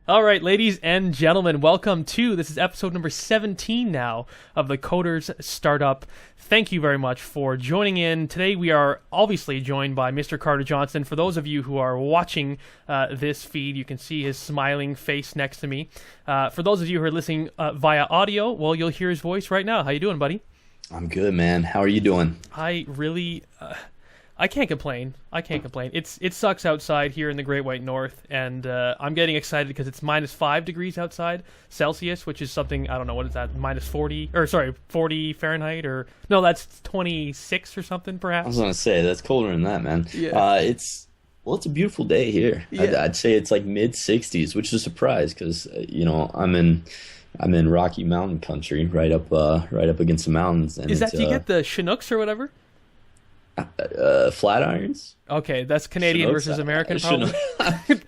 All right, ladies and gentlemen, welcome to this is episode number 17 now of the Coders Startup. Thank you very much for joining in. Today we are obviously joined by Mr. Carter Johnson. For those of you who are watching this feed, you can see his smiling face next to me. For those of you who are listening via audio, well, you'll hear his voice right now. How you doing, buddy? I'm good, man. How are you doing? I can't complain. It sucks outside here in the Great White North, and I'm getting excited because it's minus 5 degrees outside Celsius, which is something, I don't know, what is that, minus 40, or sorry, 40 Fahrenheit, or, no, that's 26 or something, perhaps? I was going to say, that's colder than that, man. Yeah. It's a beautiful day here. Yeah. I'd say it's like mid-60s, which is a surprise because, I'm in Rocky Mountain country, right up against the mountains. And do you get the Chinooks or whatever? Flat irons? Okay, that's Canadian Chinooks? versus American, probably.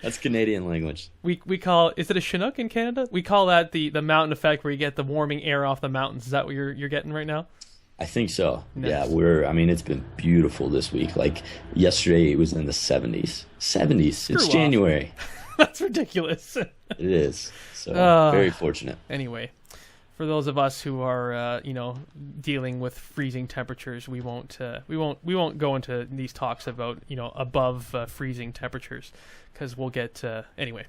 That's Canadian language. We call, is it a Chinook in Canada? We call that the mountain effect, where you get the warming air off the mountains. Is that what you're getting right now? I think so. Nice. Yeah, it's been beautiful this week. Like yesterday it was in the 70s. 70s. Screw it's off. January. That's ridiculous. It is. So very fortunate. Anyway, for those of us who are dealing with freezing temperatures, we won't go into these talks about above freezing temperatures, because we'll get anyway.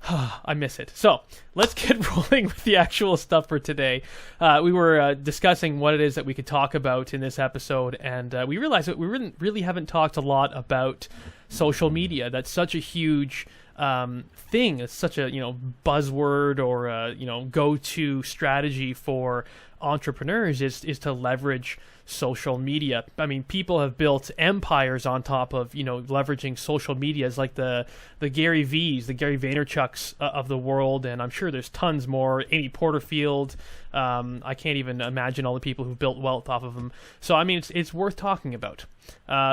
I miss it. So let's get rolling with the actual stuff for today. We were discussing what it is that we could talk about in this episode, and we realized that we really haven't talked a lot about social media. That's such a huge thing. It's such a buzzword, or go-to strategy for entrepreneurs is to leverage social media. I mean, people have built empires on top of leveraging social media, as like the Gary V's, the Gary Vaynerchuks of the world, and I'm sure there's tons more. Amy Porterfield. I can't even imagine all the people who've built wealth off of them. So I mean, it's worth talking about.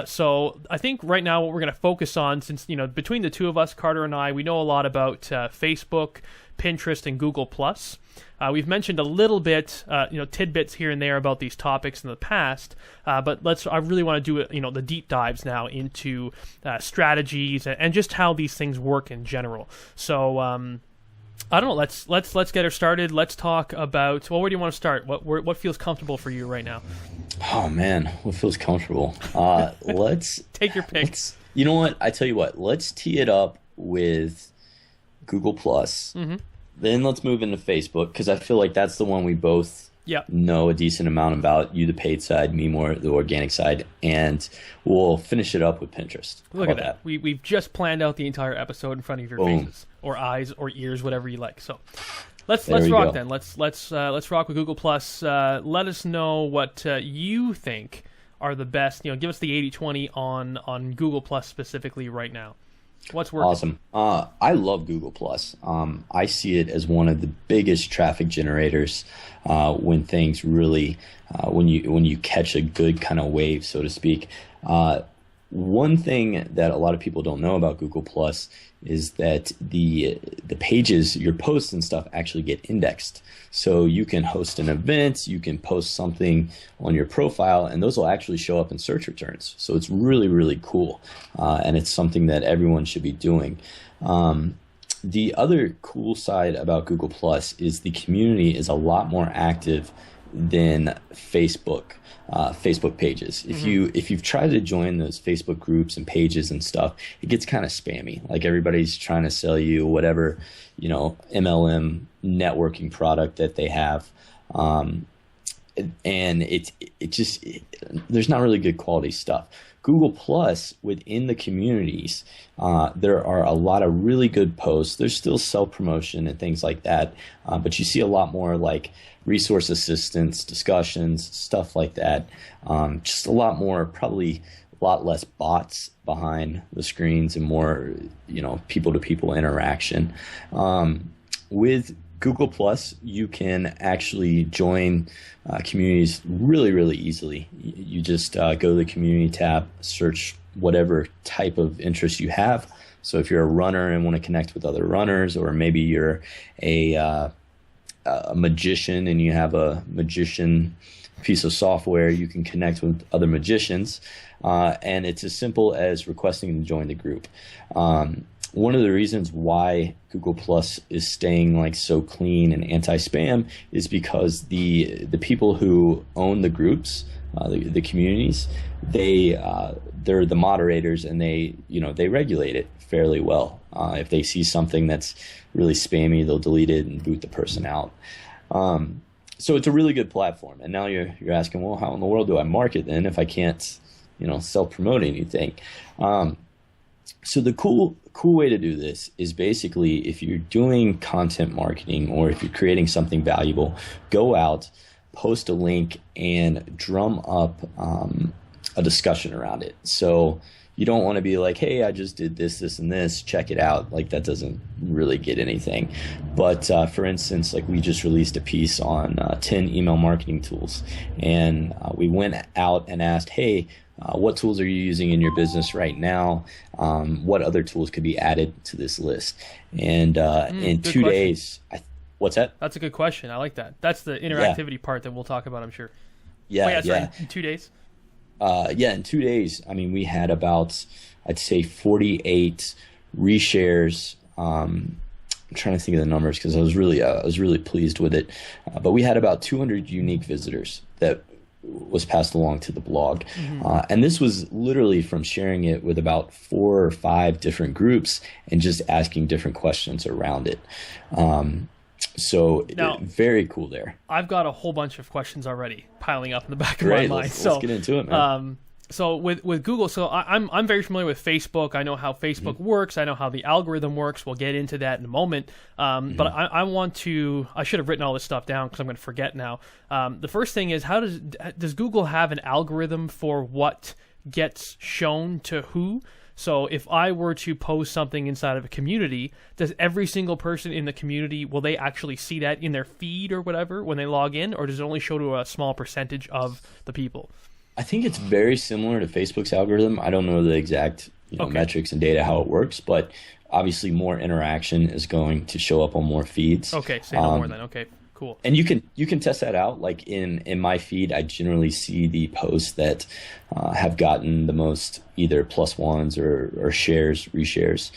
So I think right now what we're going to focus on, since between the two of us, Carter and I, we know a lot about Facebook, Pinterest, and Google+. We've mentioned a little bit, tidbits here and there about these topics in the past, but I really want to do the deep dives now into strategies and just how these things work in general. So I don't know. Let's get her started. Let's talk about. Well, where do you want to start? What feels comfortable for you right now? Oh man, what feels comfortable? Let's take your pick. You know what? I tell you what. Let's tee it up with Google+. Mm-hmm. Then let's move into Facebook, because I feel like that's the one we both know a decent amount about. You, the paid side, me more the organic side, and we'll finish it up with Pinterest. Look at that. We've just planned out the entire episode in front of your faces, or eyes, or ears, whatever you like. So let's rock then. Let's rock with Google+. Let us know what you think are the best. Give us the 80-20 on Google+ specifically right now. What's working? Awesome. I love Google+. I see it as one of the biggest traffic generators when things really, when you catch a good kind of wave, so to speak. One thing that a lot of people don't know about Google+ is that the pages, your posts and stuff, actually get indexed. So you can host an event, you can post something on your profile, and those will actually show up in search returns. So it's really, really cool, and it's something that everyone should be doing. The other cool side about Google+ is the community is a lot more active than Facebook pages. If you've tried to join those Facebook groups and pages and stuff, it gets kind of spammy. Like everybody's trying to sell you whatever, MLM networking product that they have. And there's not really good quality stuff. Google Plus, within the communities, there are a lot of really good posts. There's still self-promotion and things like that, but you see a lot more like resource assistance, discussions, stuff like that. Just a lot more, probably a lot less bots behind the screens and more, people-to-people interaction. With Google Plus, you can actually join communities really, really easily. You just go to the community tab, search whatever type of interest you have. So if you're a runner and want to connect with other runners, or maybe you're a magician and you have a magician piece of software, you can connect with other magicians. And it's as simple as requesting to join the group. one of the reasons why Google Plus is staying like so clean and anti-spam is because the people who own the groups, the communities, they're the moderators, and they regulate it fairly well. If they see something that's really spammy, they'll delete it and boot the person out. So it's a really good platform. And now you're asking, well, how in the world do I market then if I can't, self-promote anything? So the cool way to do this is basically, if you're doing content marketing or if you're creating something valuable, go out, post a link, and drum up a discussion around it. So you don't want to be like, hey, I just did this, this, and this, check it out. Like, that doesn't really get anything. But for instance, like, we just released a piece on 10 email marketing tools. And we went out and asked, hey, what tools are you using in your business right now? What other tools could be added to this list? And in 2 days, what's that? That's a good question. I like that. That's the interactivity part that we'll talk about, I'm sure. Yeah, sorry, in 2 days? In 2 days, I mean, we had about, I'd say 48 reshares. I'm trying to think of the numbers because I was really pleased with it. But we had about 200 unique visitors that was passed along to the blog. And this was literally from sharing it with about 4 or 5 different groups and just asking different questions around it. So now, very cool there. I've got a whole bunch of questions already piling up in the back of my mind. Let's get into it, man. So with Google, so I'm very familiar with Facebook. I know how Facebook works. I know how the algorithm works. We'll get into that in a moment. But I should have written all this stuff down because I'm going to forget now. The first thing is, how does Google have an algorithm for what gets shown to who? So if I were to post something inside of a community, does every single person in the community, will they actually see that in their feed or whatever when they log in, or does it only show to a small percentage of the people? I think it's very similar to Facebook's algorithm. I don't know the exact metrics and data, how it works, but obviously more interaction is going to show up on more feeds. Okay, say no more then. Okay, cool. And you can test that out. Like in my feed, I generally see the posts that have gotten the most either +1s or shares, reshares.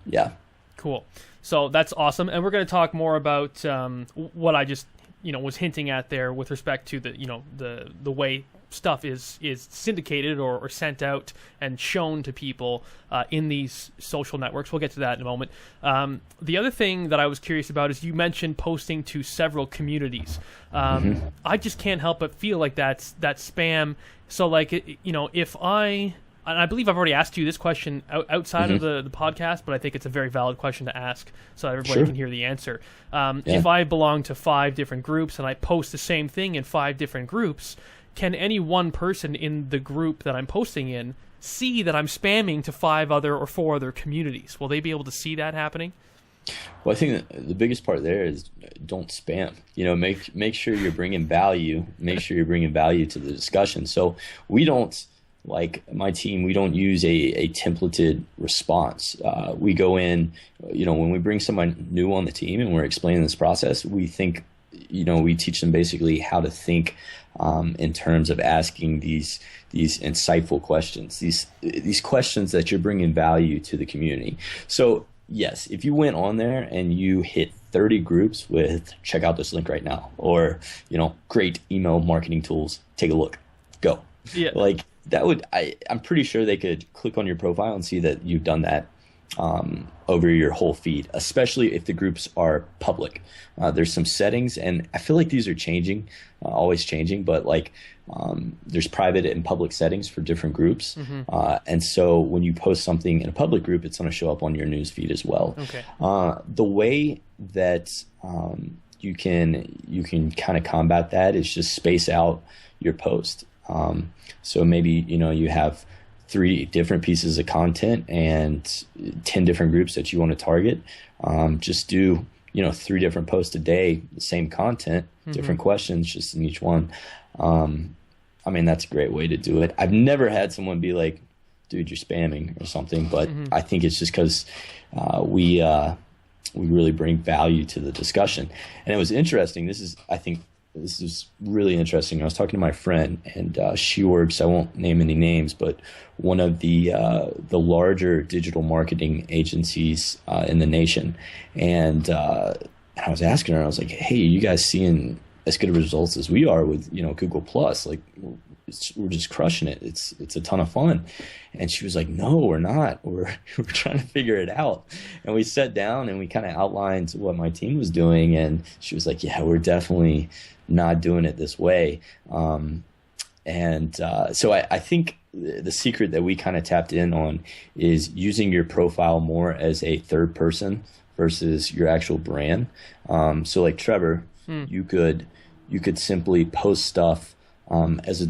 Yeah. Cool. So that's awesome. And we're going to talk more about what I just was hinting at there with respect to the way stuff is syndicated or sent out and shown to people in these social networks. We'll get to that in a moment. The other thing that I was curious about is you mentioned posting to several communities. I just can't help but feel like that's spam. So like, if and I believe I've already asked you this question outside of the podcast, but I think it's a very valid question to ask so everybody can hear the answer. If I belong to 5 different groups and I post the same thing in 5 different groups, can any one person in the group that I'm posting in see that I'm spamming to 4 other communities? Will they be able to see that happening? Well, I think the biggest part there is don't spam. Make sure you're bringing value. Make sure you're bringing value to the discussion. So we don't, like my team, we don't use a templated response. We go in, when we bring someone new on the team and we're explaining this process, we think, we teach them basically how to think in terms of asking these insightful questions, these questions that you're bringing value to the community. So yes, if you went on there and you hit 30 groups with check out this link right now, or great email marketing tools, take a look, go. Yeah. Like that would, I'm pretty sure they could click on your profile and see that you've done that over your whole feed, especially if the groups are public. There's some settings, and I feel like these are changing, always changing, but like there's private and public settings for different groups. And so when you post something in a public group, it's going to show up on your news feed as well. Okay. The way that you can kind of combat that is just space out your post. So maybe, you have 3 different pieces of content and 10 different groups that you want to target. Just do, 3 different posts a day, the same content, different questions just in each one. I mean, that's a great way to do it. I've never had someone be like, dude, you're spamming or something, but I think it's just because we really bring value to the discussion. And it was interesting. This is, I think, this is really interesting. I was talking to my friend, and she works, I won't name any names, but one of the larger digital marketing agencies in the nation. And I was asking her, I was like, hey, you guys seeing as good results as we are with, Google Plus? Like, we're just crushing it. It's a ton of fun. And she was like, no, we're not. We're trying to figure it out. And we sat down and we kind of outlined what my team was doing. And she was like, yeah, we're definitely not doing it this way. So I think the secret that we kind of tapped in on is using your profile more as a third person versus your actual brand. So like Trevor, you could simply post stuff as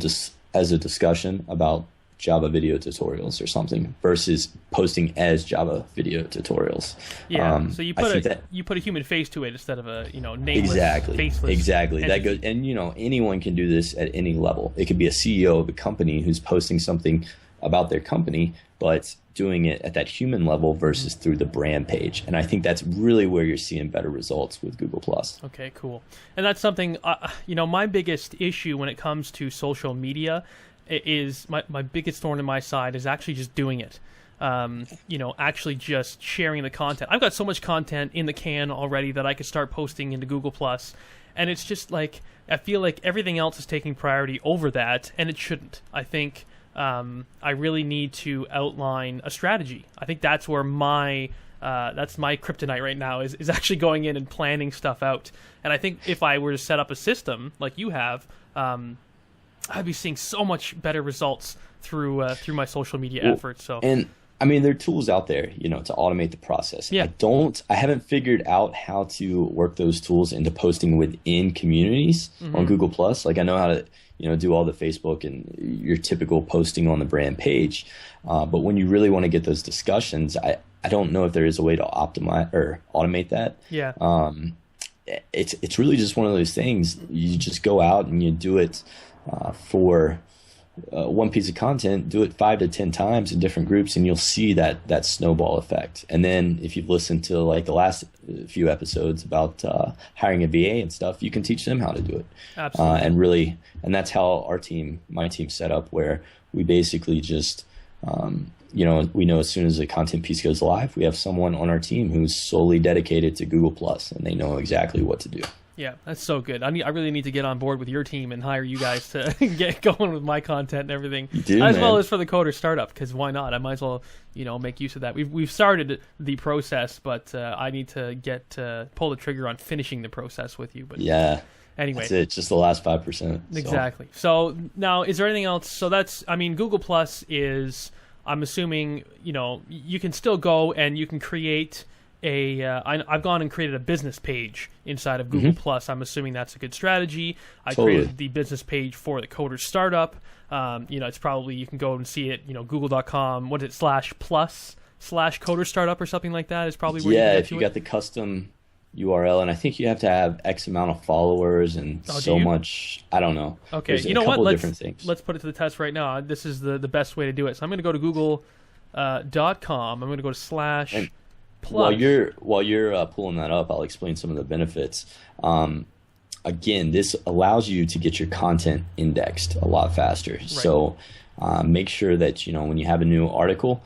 a discussion about Java video tutorials or something versus posting as Java video tutorials. Yeah. So you put a human face to it instead of a nameless, faceless. Exactly. entity. That goes, and anyone can do this at any level. It could be a CEO of a company who's posting something about their company, but doing it at that human level versus through the brand page. And I think that's really where you're seeing better results with Google Plus. Okay, cool. And that's something, my biggest issue when it comes to social media is my biggest thorn in my side is actually just doing it. Actually just sharing the content. I've got so much content in the can already that I could start posting into Google Plus, and it's just like I feel like everything else is taking priority over that, and it shouldn't. I think I really need to outline a strategy. I think that's where that's my kryptonite right now is actually going in and planning stuff out. And I think if I were to set up a system like you have, I'd be seeing so much better results through my social media efforts. So, and I mean, there are tools out there, to automate the process. Yeah. I haven't figured out how to work those tools into posting within communities on Google Plus. Like I know how to, do all the Facebook and your typical posting on the brand page. But when you really want to get those discussions, I don't know if there is a way to optimize or automate that. Yeah. It's really just one of those things. You just go out and you do it for one piece of content, do it 5 to 10 times in different groups, and you'll see that snowball effect. And then if you've listened to like the last few episodes about hiring a VA and stuff, you can teach them how to do it. Absolutely. And that's how my team set up, where we basically just, we know as soon as a content piece goes live, we have someone on our team who's solely dedicated to Google Plus, and they know exactly what to do. Yeah, that's so good. I really need to get on board with your team and hire you guys to get going with my content and everything, well as for the Coder Startup. Because why not? I might as well, make use of that. We've started the process, but I need to pull the trigger on finishing the process with you. But yeah, anyway, that's it. Just the last 5%. Exactly. So now, is there anything else? So Google Plus is. I'm assuming you can still go and you can create. I've gone and created a business page inside of Google Plus. I'm assuming that's a good strategy. I created the business page for the Coder Startup. It's probably, you can go and see it, google.com, what is it, /plus/Coder Startup or something like that is probably where you can get if you got the custom URL, and I think you have to have X amount of followers and much, I don't know. Okay, There's a couple different things. Let's put it to the test right now. This is the best way to do it. So I'm going to go to google.com. I'm going to go to /plus. While you're pulling that up, I'll explain some of the benefits. Again, this allows you to get your content indexed a lot faster. Right. So make sure that when you have a new article,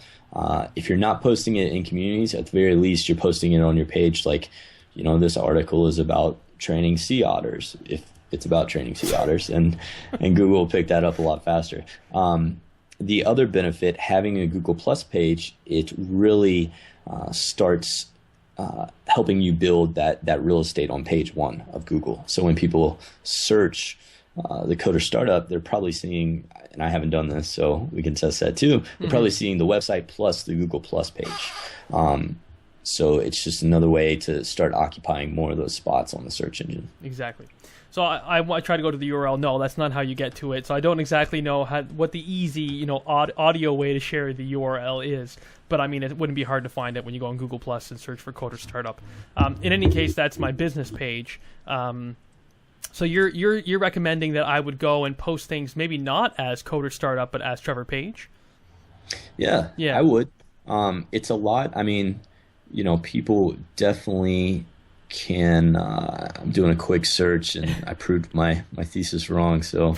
if you're not posting it in communities, at the very least you're posting it on your page. Like, this article is about training sea otters. If it's about training sea otters, and Google will pick that up a lot faster. The other benefit, having a Google Plus page, it really starts helping you build that real estate on page 1 of Google. So when people search the Coder Startup, they're probably seeing, and I haven't done this, so we can test that too, they're probably seeing the website plus the Google Plus page. So it's just another way to start occupying more of those spots on the search engine. Exactly. So I try to go to the URL. No, that's not how you get to it. So I don't exactly know what the easy, audio way to share the URL is. But I mean, it wouldn't be hard to find it when you go on Google Plus and search for Coder Startup. In any case, that's my business page. So you're recommending that I would go and post things maybe not as Coder Startup, but as Trevor Page? Yeah, I would. It's a lot. I mean, people definitely can. I'm doing a quick search, and I proved my thesis wrong. So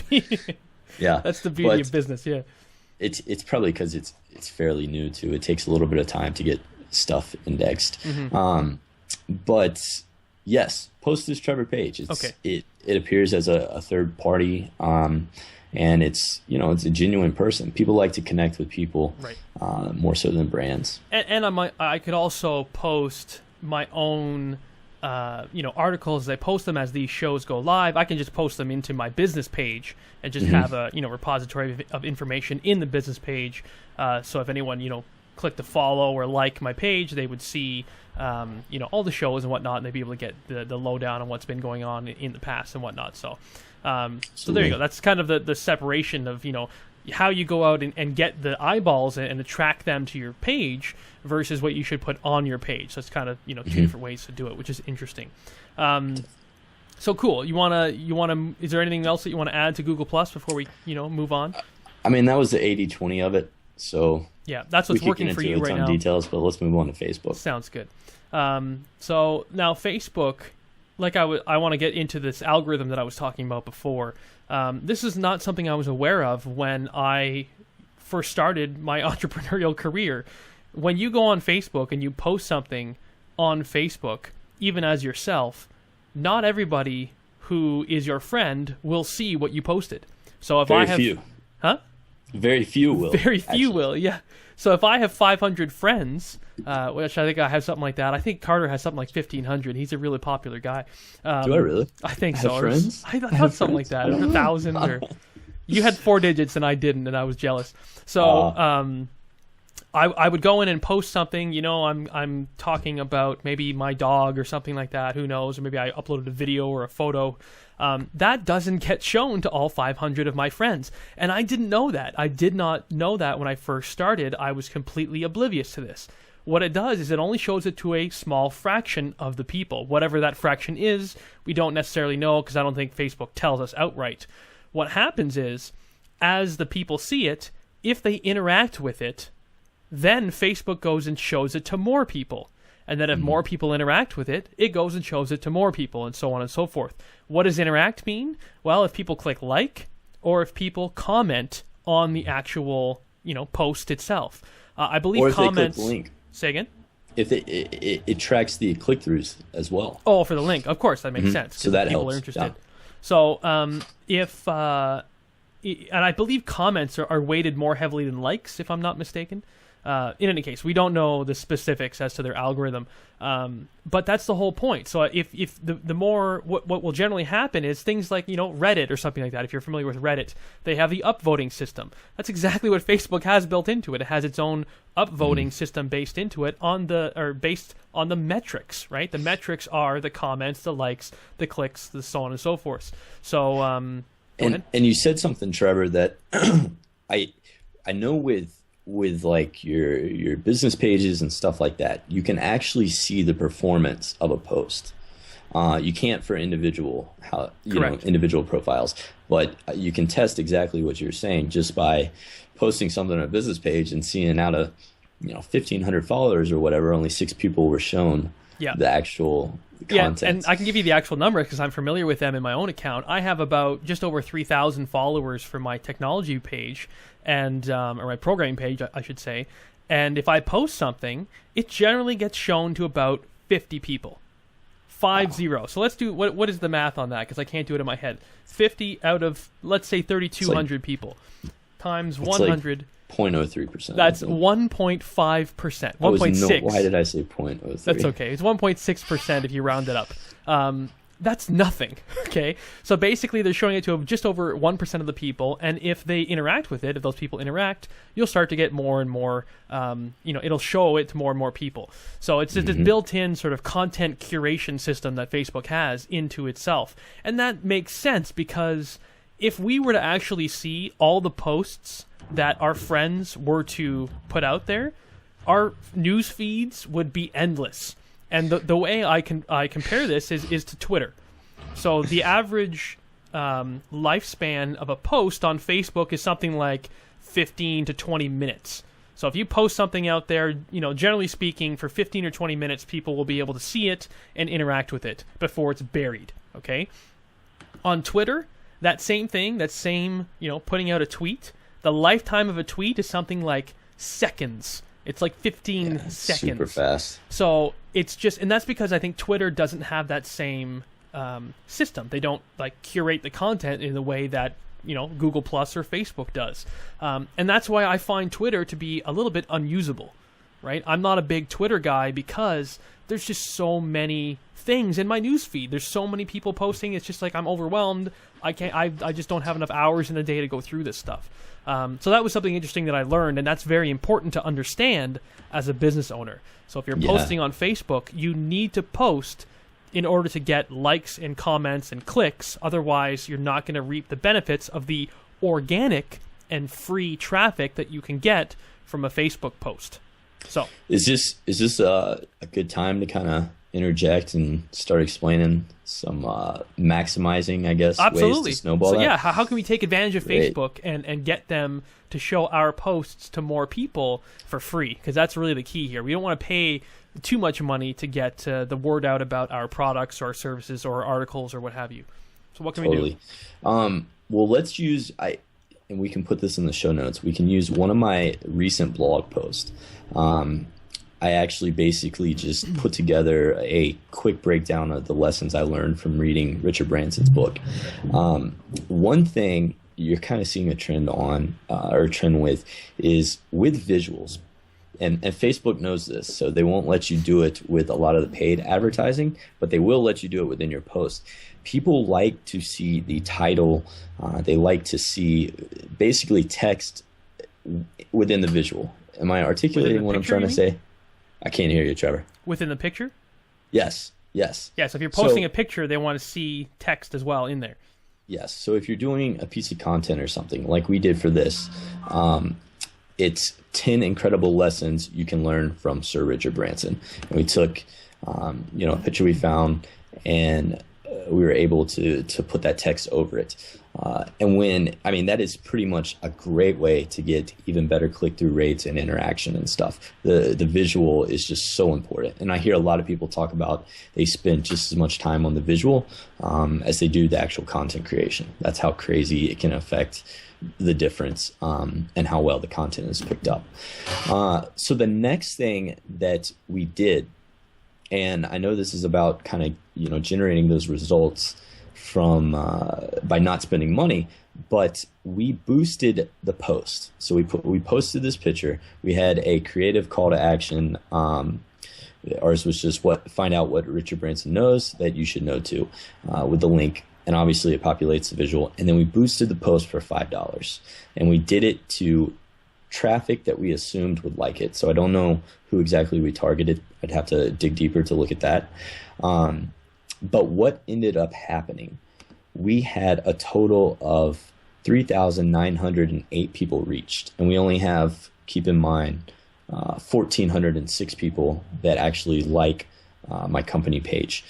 yeah, That's the beauty of business. Yeah. It's probably because it's fairly new too. It takes a little bit of time to get stuff indexed. But yes, post this Trevor page. It appears as a third party, and it's it's a genuine person. People like to connect with people, right? More so than brands. And I could also post my own articles. I post them as these shows go live. I can just post them into my business page and just have a repository of information in the business page. So if anyone click to follow or like my page, they would see all the shows and whatnot, and they'd be able to get the lowdown on what's been going on in the past and whatnot. So there you go. That's kind of the separation of how you go out and get the eyeballs and attract them to your page versus what you should put on your page. So it's kind of two different ways to do it, which is interesting. So cool. You wanna? Is there anything else that you want to add to Google Plus before we move on? I mean, that was the 80-20 of it. So yeah, that's what's working for you right now. Details, but let's move on to Facebook. Sounds good. So now Facebook, like I want to get into this algorithm that I was talking about before. This is not something I was aware of when I first started my entrepreneurial career. When you go on Facebook and you post something on Facebook, even as yourself, not everybody who is your friend will see what you posted. So if I have few. Huh? Very few will. Very few will, yeah. So if I have 500 friends, which I think I have something like that. I think Carter has something like 1,500. He's a really popular guy. Do I really? I think so. Friends? I thought something like that. 1,000 or... You had 4 digits and I didn't, and I was jealous. So I would go in and post something. I'm talking about maybe my dog or something like that. Who knows? Or maybe I uploaded a video or a photo. That doesn't get shown to all 500 of my friends. And I didn't know that. I did not know that when I first started. I was completely oblivious to this. What it does is it only shows it to a small fraction of the people. Whatever that fraction is, we don't necessarily know because I don't think Facebook tells us outright. What happens is, as the people see it, if they interact with it, then Facebook goes and shows it to more people. And then if more people interact with it, it goes and shows it to more people, and so on and so forth. What does interact mean? Well, if people click like, or if people comment on the actual, post itself. I believe or if comments. They click the link. Say again. If it tracks the click-throughs as well. Oh, for the link, of course, that makes sense. So that people helps. Are interested. Yeah. So if and I believe comments are weighted more heavily than likes, if I'm not mistaken. In any case, we don't know the specifics as to their algorithm, but that's the whole point. So if the more, what will generally happen is things like, Reddit or something like that. If you're familiar with Reddit, they have the upvoting system. That's exactly what Facebook has built into it. It has its own upvoting system based into it based on the metrics, right? The metrics are the comments, the likes, the clicks, the so on and so forth. So, and you said something, Trevor, that I know with like your business pages and stuff like that, you can actually see the performance of a post. You can't for individual individual profiles, but you can test exactly what you're saying just by posting something on a business page and seeing out of 1,500 followers or whatever, only 6 people were shown the actual content. Yeah, and I can give you the actual number because I'm familiar with them in my own account. I have about just over 3,000 followers for my technology page, and or my programming page, I should say. And if I post something, it generally gets shown to about 50 people. 50. Wow. So let's do what is the math on that? Because I can't do it in my head. 50 out of, let's say, 3,200 people times 100. 0.03%. That's 1.5%. 1.6. Why did I say 0.03? That's okay. It's 1.6% if you round it up. That's nothing, okay? So basically they're showing it to just over 1% of the people, and if they interact with it, if those people interact, you'll start to get more and more, it'll show it to more and more people. So it's just this built-in sort of content curation system that Facebook has into itself. And that makes sense because if we were to actually see all the posts that our friends were to put out there, our news feeds would be endless. And the way I compare this is to Twitter. So the average lifespan of a post on Facebook is something like 15 to 20 minutes. So if you post something out there, generally speaking, for 15 or 20 minutes, people will be able to see it and interact with it before it's buried, okay? On Twitter, that same thing, putting out a tweet, the lifetime of a tweet is something like seconds. It's like 15 seconds. Super fast. So it's just, and that's because I think Twitter doesn't have that same system. They don't curate the content in the way that Google Plus or Facebook does, and that's why I find Twitter to be a little bit unusable. Right? I'm not a big Twitter guy because there's just so many things in my newsfeed. There's so many people posting. It's just like I'm overwhelmed. I just don't have enough hours in the day to go through this stuff. So that was something interesting that I learned, and that's very important to understand as a business owner. So if you're posting on Facebook, you need to post in order to get likes and comments and clicks. Otherwise, you're not going to reap the benefits of the organic and free traffic that you can get from a Facebook post. So is this a good time to kind of interject and start explaining some maximizing, I guess, absolutely. ways to snowball so that? Yeah, how can we take advantage of Facebook and get them to show our posts to more people for free? Because that's really the key here. We don't want to pay too much money to get the word out about our products or our services or articles or what have you. So what can we do? Well, let's use and we can put this in the show notes. We can use one of my recent blog posts. I actually basically just put together a quick breakdown of the lessons I learned from reading Richard Branson's book. One thing you're kind of seeing a trend on, or a trend with, is with visuals. And Facebook knows this, so they won't let you do it with a lot of the paid advertising, but they will let you do it within your post. People like to see the title. They like to see basically text within the visual. Am I articulating what I'm trying to say? I can't hear you, Trevor. Within the picture? Yes. Yeah, so if you're posting a picture, they want to see text as well in there. Yes. So if you're doing a piece of content or something like we did for this, it's 10 incredible lessons you can learn from Sir Richard Branson. And we took, a picture we found, and we were able to put that text over it. That is pretty much a great way to get even better click-through rates and interaction and stuff. The visual is just so important. And I hear a lot of people talk about they spend just as much time on the visual as they do the actual content creation. That's how crazy it can affect the difference and how well the content is picked up. So the next thing that we did, and I know this is about kind of generating those results from by not spending money, but we boosted the post. So we posted this picture. We had a creative call to action. Ours was just find out what Richard Branson knows that you should know too, with the link. And obviously it populates the visual. And then we boosted the post for $5. And we did it to traffic that we assumed would like it. So I don't know who exactly we targeted. I'd have to dig deeper to look at that. But what ended up happening, we had a total of 3,908 people reached. And we only have, keep in mind, 1,406 people that actually like my company page.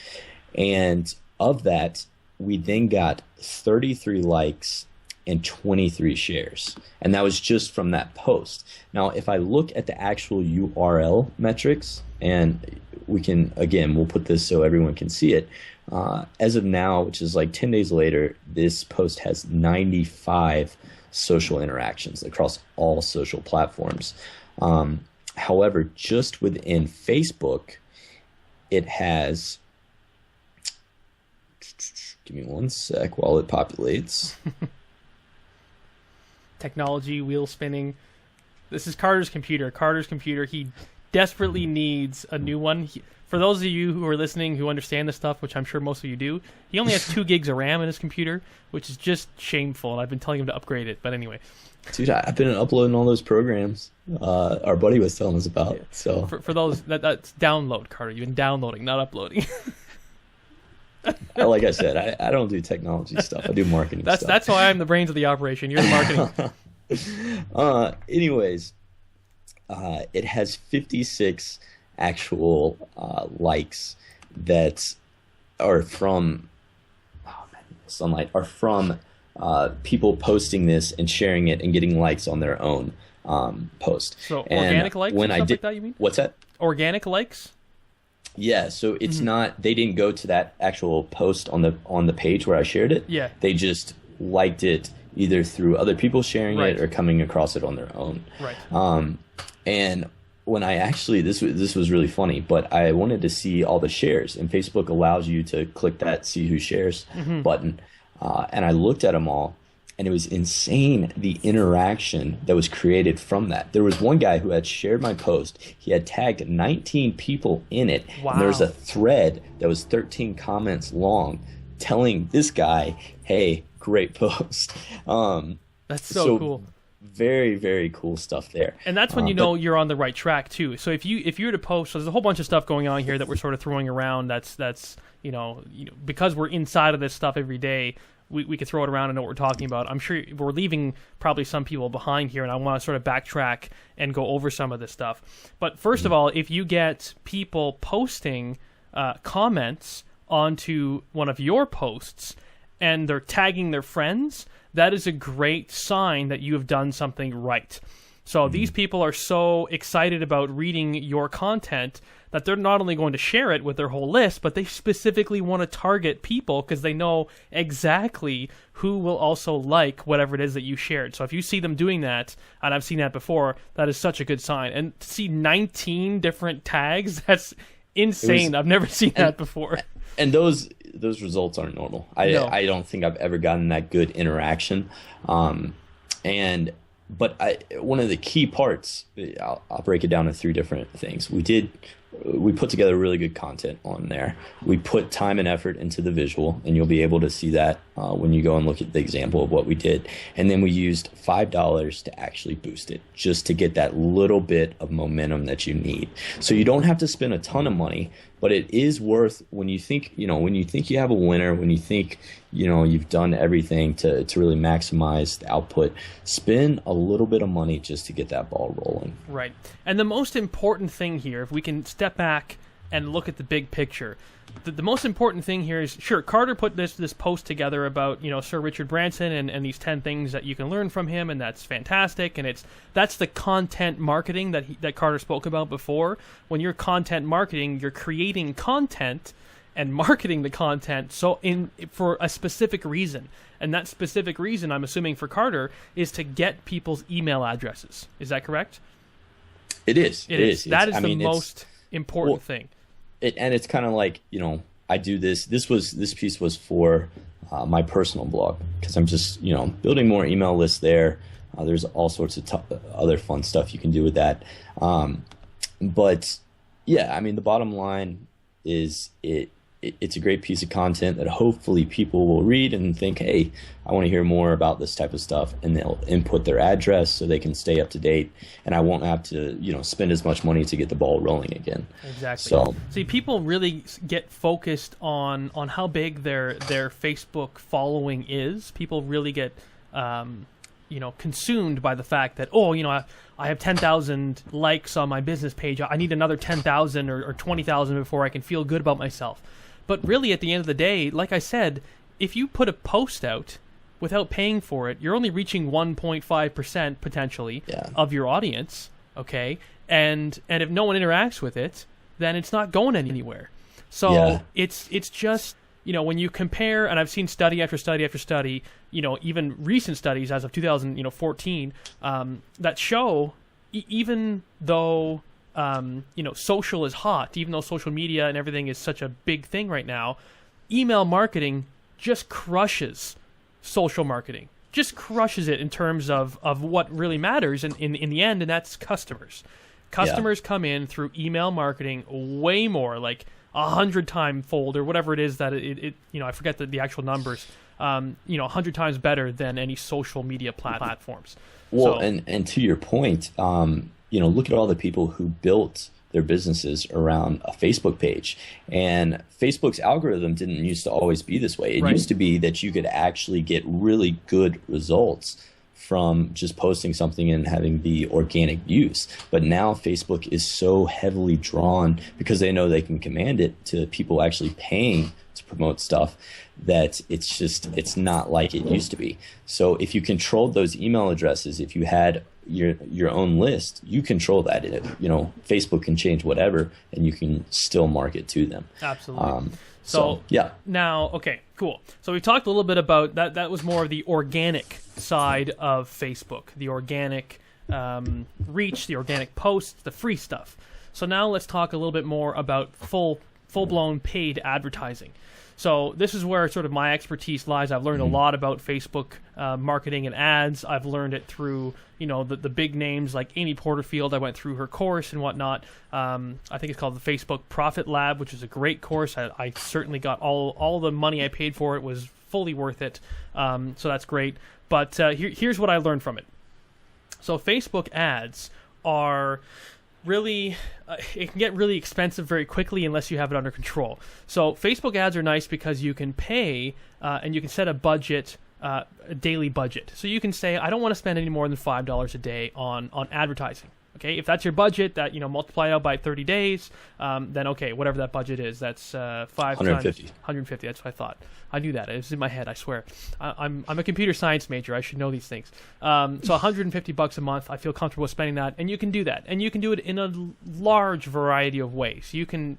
And of that, we then got 33 likes and 23 shares. And that was just from that post. Now, if I look at the actual URL metrics, and we'll put this so everyone can see it. As of now, which is like 10 days later, this post has 95 social interactions across all social platforms. However, just within Facebook, it has, give me one sec while it populates. Technology, wheel spinning. This is Carter's computer. He desperately needs a new one. For those of you who are listening who understand this stuff, which I'm sure most of you do, he only has 2 gigs of RAM in his computer, which is just shameful, and I've been telling him to upgrade it. But anyway. Dude, I've been uploading all those programs our buddy was telling us about. Yeah. So for those, that's download, Carter. You've been downloading, not uploading. Like I said, I don't do technology stuff. I do marketing stuff. That's why I'm the brains of the operation. You're the marketing. Anyways, it has 56 actual likes that are from Sunlight, are from people posting this and sharing it and getting likes on their own. post. So And organic likes when and I stuff did, like that, you mean? what's that? Organic likes? Yeah, so it's not, they didn't go to that actual post on the page where I shared it. Yeah. They just liked it either through other people sharing Right. it or coming across it on their own. Right. And when I actually, this was really funny, but I wanted to see all the shares, and Facebook allows you to click that see who shares button. And I looked at them all, and it was insane, the interaction that was created from that. There was one guy who had shared my post. He had tagged 19 people in it. Wow. And there was a thread that was 13 comments long telling this guy, hey, great post. That's so cool. Very, very cool stuff there. And that's when you know you're on the right track too. So if you were to post, so there's a whole bunch of stuff going on here that we're sort of throwing around. That's because we're inside of this stuff every day. We could throw it around and know what we're talking about. I'm sure we're leaving probably some people behind here, and I want to sort of backtrack and go over some of this stuff. But first of all, if you get people posting comments onto one of your posts and they're tagging their friends, that is a great sign that you have done something right. So these people are so excited about reading your content that they're not only going to share it with their whole list, but they specifically want to target people because they know exactly who will also like whatever it is that you shared. So if you see them doing that, and I've seen that before, that is such a good sign. And to see 19 different tags, that's insane. I've never seen that before. And those results aren't normal. I don't think I've ever gotten that good interaction. But one of the key parts, I'll break it down to 3 different things. We put together really good content on there. We put time and effort into the visual, and you'll be able to see that when you go and look at the example of what we did. And then we used $5 to actually boost it, just to get that little bit of momentum that you need. So you don't have to spend a ton of money, but it is worth, when you think you have a winner, when you think you've done everything to really maximize the output, spend a little bit of money just to get that ball rolling. Right. And the most important thing here, if we can step back and look at the big picture, the most important thing here is, sure, Carter put this post together about Sir Richard Branson and these 10 things that you can learn from him, and that's fantastic. And that's the content marketing that Carter spoke about before. When you're content marketing, you're creating content and marketing the content for a specific reason. And that specific reason, I'm assuming for Carter, is to get people's email addresses. Is that correct? It is. It is. That is the most important thing. And it's kind of like, I do this. This piece was for my personal blog, because I'm just, building more email lists there. There's all sorts of other fun stuff you can do with that. But yeah, the bottom line is it's a great piece of content that hopefully people will read and think, hey, I want to hear more about this type of stuff, and they'll input their address so they can stay up to date, and I won't have to spend as much money to get the ball rolling again. Exactly. So see, people really get focused on how big their Facebook following is. People really get consumed by the fact that, I have 10,000 likes on my business page. I need another 10,000 or 20,000 before I can feel good about myself. But really, at the end of the day, like I said, if you put a post out without paying for it, you're only reaching 1.5% potentially of your audience, okay? And if no one interacts with it, then it's not going anywhere. So it's just, when you compare, and I've seen study after study after study, even recent studies as of 2014, that show even though social is hot, even though social media and everything is such a big thing right now, email marketing just crushes social marketing. Just crushes it in terms of what really matters in the end, and that's customers. Customers come in through email marketing way more, like 100-time fold or whatever it is that it I forget the actual numbers, 100 times better than any social media platforms. Well, and to your point, look at all the people who built their businesses around a Facebook page. And Facebook's algorithm didn't used to always be this way. It used to be that you could actually get really good results from just posting something and having the organic views. But now Facebook is so heavily drawn, because they know they can command it, to people actually paying to promote stuff, that it's not like it used to be. So if you controlled those email addresses, if you had your own list, you control that. Facebook can change whatever, and you can still market to them. Absolutely. So yeah. Now, okay, cool. So we talked a little bit about that. That was more of the organic side of Facebook, the organic reach, the organic posts, the free stuff. So now let's talk a little bit more about full-blown paid advertising. So this is where sort of my expertise lies. I've learned a lot about Facebook marketing and ads. I've learned it through, the big names like Amy Porterfield. I went through her course and whatnot. I think it's called the Facebook Profit Lab, which is a great course. I certainly got all the money I paid for it was fully worth it. So that's great. But here's what I learned from it. So Facebook ads are really, it can get really expensive very quickly unless you have it under control. So Facebook ads are nice because you can pay and you can set a budget, a daily budget. So you can say, I don't want to spend any more than $5 a day on advertising. Okay, if that's your budget, that multiply it out by 30 days, then okay, whatever that budget is, that's 150. 150. That's what I thought. I knew that. It was in my head. I swear. I'm a computer science major. I should know these things. So $150 a month. I feel comfortable spending that, and you can do that, and you can do it in a large variety of ways. You can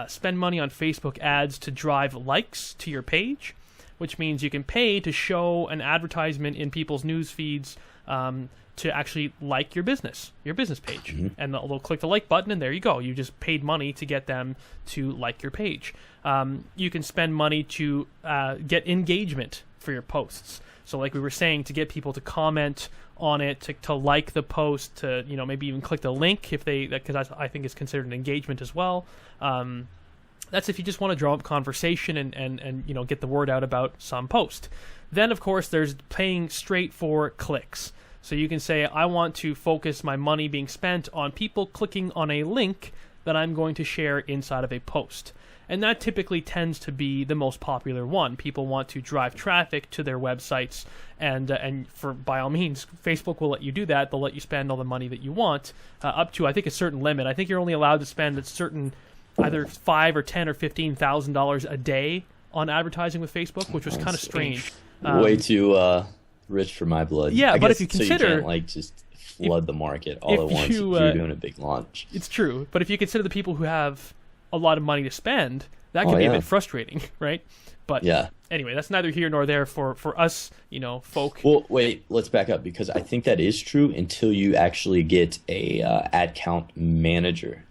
spend money on Facebook ads to drive likes to your page, which means you can pay to show an advertisement in people's news feeds. To actually like your business page. And they'll click the like button, and there you go. You just paid money to get them to like your page. You can spend money to get engagement for your posts. So like we were saying, to get people to comment on it, to like the post, to maybe even click the link if because I think it's considered an engagement as well. That's if you just want to draw up conversation and get the word out about some post. Then of course there's paying straight for clicks. So you can say, I want to focus my money being spent on people clicking on a link that I'm going to share inside of a post. And that typically tends to be the most popular one. People want to drive traffic to their websites, and by all means, Facebook will let you do that. They'll let you spend all the money that you want, up to, I think, a certain limit. I think you're only allowed to spend a certain, either $5,000 or $10,000 or $15,000 a day on advertising with Facebook, which was kind of strange. Way too rich for my blood. Yeah, but if you consider, so you can't just flood the market all at once if you're doing a big launch. It's true, but if you consider the people who have a lot of money to spend, that can be a bit frustrating, right? But anyway, that's neither here nor there for us, folk. Well, wait, let's back up, because I think that is true until you actually get a ad count manager.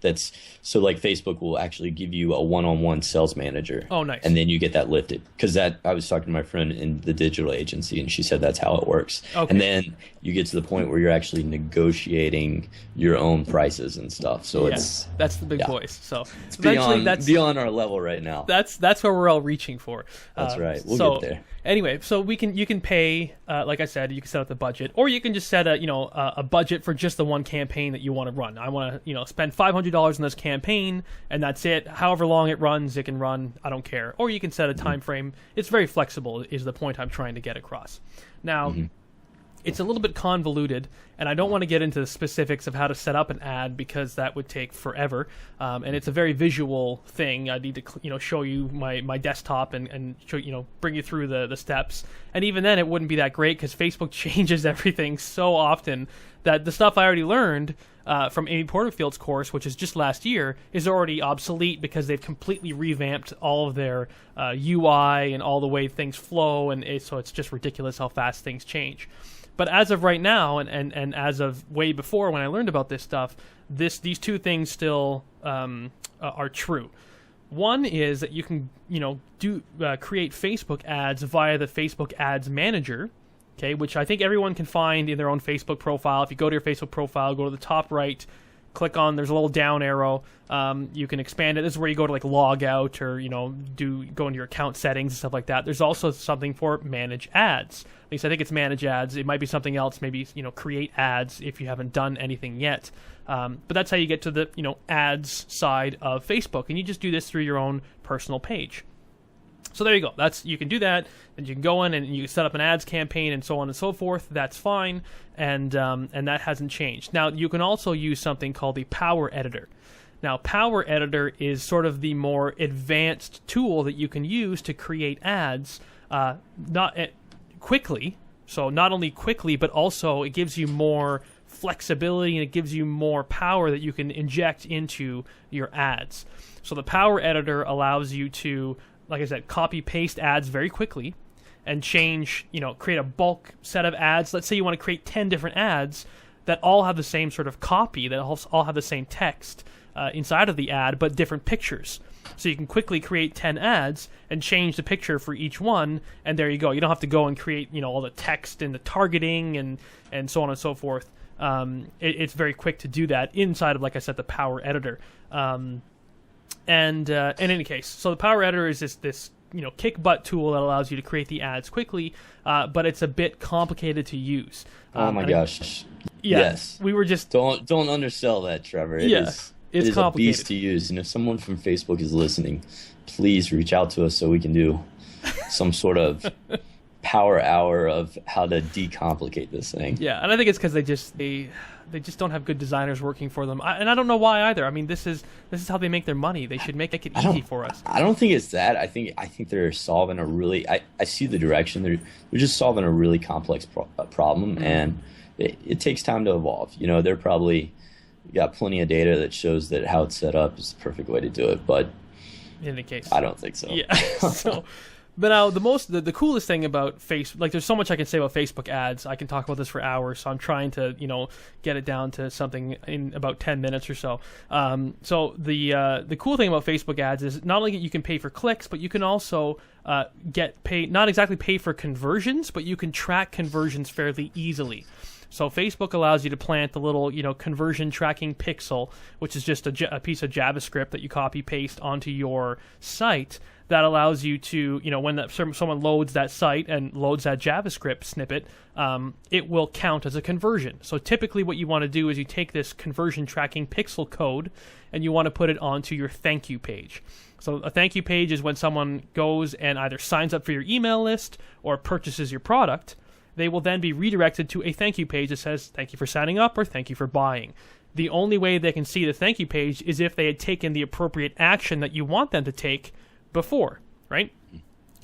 So like Facebook will actually give you a one-on-one sales manager. Oh, nice. And then you get that lifted. Because I was talking to my friend in the digital agency, and she said that's how it works. Okay. And then you get to the point where you're actually negotiating your own prices and stuff. So that's the big boys. So it's beyond our level right now. That's where we're all reaching for. That's right. We'll get there. Anyway, so you can pay, like I said, you can set up the budget, or you can just set a budget for just the one campaign that you want to run. I want to spend $500 on this campaign, and that's it. However long it runs, it can run. I don't care. Or you can set a time frame. It's very flexible, is the point I'm trying to get across. Now, it's a little bit convoluted, and I don't want to get into the specifics of how to set up an ad because that would take forever. And it's a very visual thing. I need to show you my desktop and show, bring you through the steps. And even then, it wouldn't be that great because Facebook changes everything so often that the stuff I already learned from Amy Porterfield's course, which is just last year, is already obsolete because they've completely revamped all of their UI and all the way things flow, and so it's just ridiculous how fast things change. But as of right now, and as of way before when I learned about this stuff, these two things still are true. One is that you can create Facebook ads via the Facebook Ads Manager, okay, which I think everyone can find in their own Facebook profile. If you go to your Facebook profile, go to the top right, click on, there's a little down arrow. You can expand it. This is where you go to like log out or go into your account settings and stuff like that. There's also something for manage ads. At least I think it's manage ads. It might be something else. Maybe create ads if you haven't done anything yet. But that's how you get to the ads side of Facebook, and you just do this through your own personal page. So there you go. You can do that, and you can go in and you set up an ads campaign and so on and so forth. That's fine, and that hasn't changed. Now you can also use something called the Power Editor. Now Power Editor is sort of the more advanced tool that you can use to create ads, not quickly, So not only quickly, but also it gives you more flexibility and it gives you more power that you can inject into your ads. So the Power Editor allows you to, like I said, copy paste ads very quickly and change, create a bulk set of ads. Let's say you want to create 10 different ads that all have the same sort of copy, that all have the same text inside of the ad, but different pictures. So you can quickly create 10 ads and change the picture for each one, and there you go. You don't have to go and create, all the text and the targeting and so on and so forth. It's very quick to do that inside of, like I said, the Power Editor. In any case, so the Power Editor is this kick butt tool that allows you to create the ads quickly, but it's a bit complicated to use. Oh my gosh! Yeah, yes, we were just don't undersell that, Trevor. It is a beast to use, and if someone from Facebook is listening, please reach out to us so we can do some sort of power hour of how to decomplicate this thing. Yeah, and I think it's because they just don't have good designers working for them, and I don't know why either. I mean, this is how they make their money. They should make it easy for us. I don't think it's that. I think they're solving a really. I see the direction. They're just solving a really complex problem, mm-hmm. and it takes time to evolve. They're probably got plenty of data that shows that how it's set up is the perfect way to do it, but in any case, I don't think so. Yeah. But now the coolest thing about Facebook, like there's so much I can say about Facebook ads. I can talk about this for hours, so I'm trying to get it down to something in about 10 minutes or so. So the cool thing about Facebook ads is not only you can pay for clicks, but you can also get paid, not exactly pay for conversions, but you can track conversions fairly easily. So Facebook allows you to plant the little, conversion tracking pixel, which is just a piece of JavaScript that you copy paste onto your site. That allows you to, when someone loads that site and loads that JavaScript snippet, it will count as a conversion. So typically what you want to do is you take this conversion tracking pixel code and you want to put it onto your thank you page. So a thank you page is when someone goes and either signs up for your email list or purchases your product. They will then be redirected to a thank you page that says, thank you for signing up or thank you for buying. The only way they can see the thank you page is if they had taken the appropriate action that you want them to take before, right?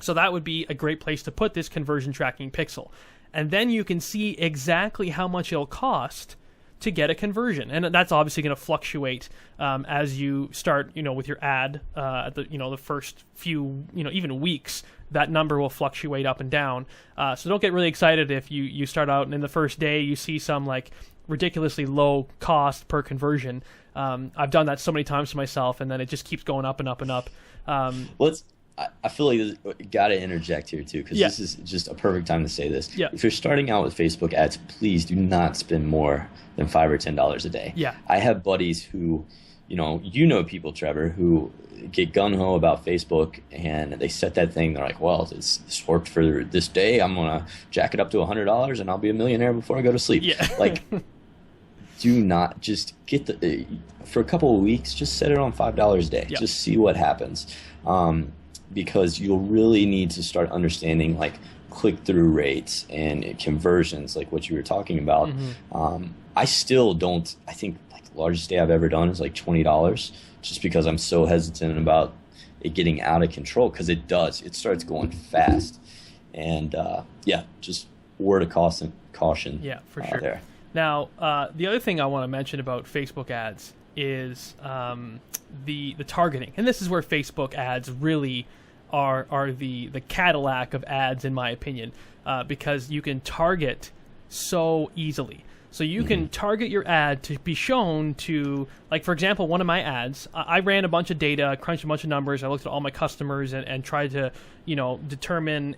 So that would be a great place to put this conversion tracking pixel. And then you can see exactly how much it'll cost to get a conversion. And that's obviously going to fluctuate as you start, with your ad, the first few, even weeks. That number will fluctuate up and down. So don't get really excited if you start out and in the first day you see some like ridiculously low cost per conversion. I've done that so many times to myself, and then it just keeps going up and up and up. I feel like got to interject here too, because this is just a perfect time to say this. Yeah. If you're starting out with Facebook ads, please do not spend more than $5 or $10 a day. Yeah. I have buddies who, people, Trevor, who get gung-ho about Facebook, and they set that thing. They're like, well, this worked for this day. I'm going to jack it up to $100 and I'll be a millionaire before I go to sleep. Yeah. Like, do not just get for a couple of weeks, just set it on $5 a day. Yep. Just see what happens. Because you'll really need to start understanding like click-through rates and conversions, like what you were talking about. Mm-hmm. I still don't, I think like the largest day I've ever done is like $20, just because I'm so hesitant about it getting out of control, because it starts going fast. And just word of caution. Yeah, for sure. There. Now, the other thing I want to mention about Facebook ads is the targeting. And this is where Facebook ads really are the Cadillac of ads, in my opinion, because you can target so easily. So you can target your ad to be shown to, like, for example, one of my ads, I ran a bunch of data, crunched a bunch of numbers, I looked at all my customers and tried to, determine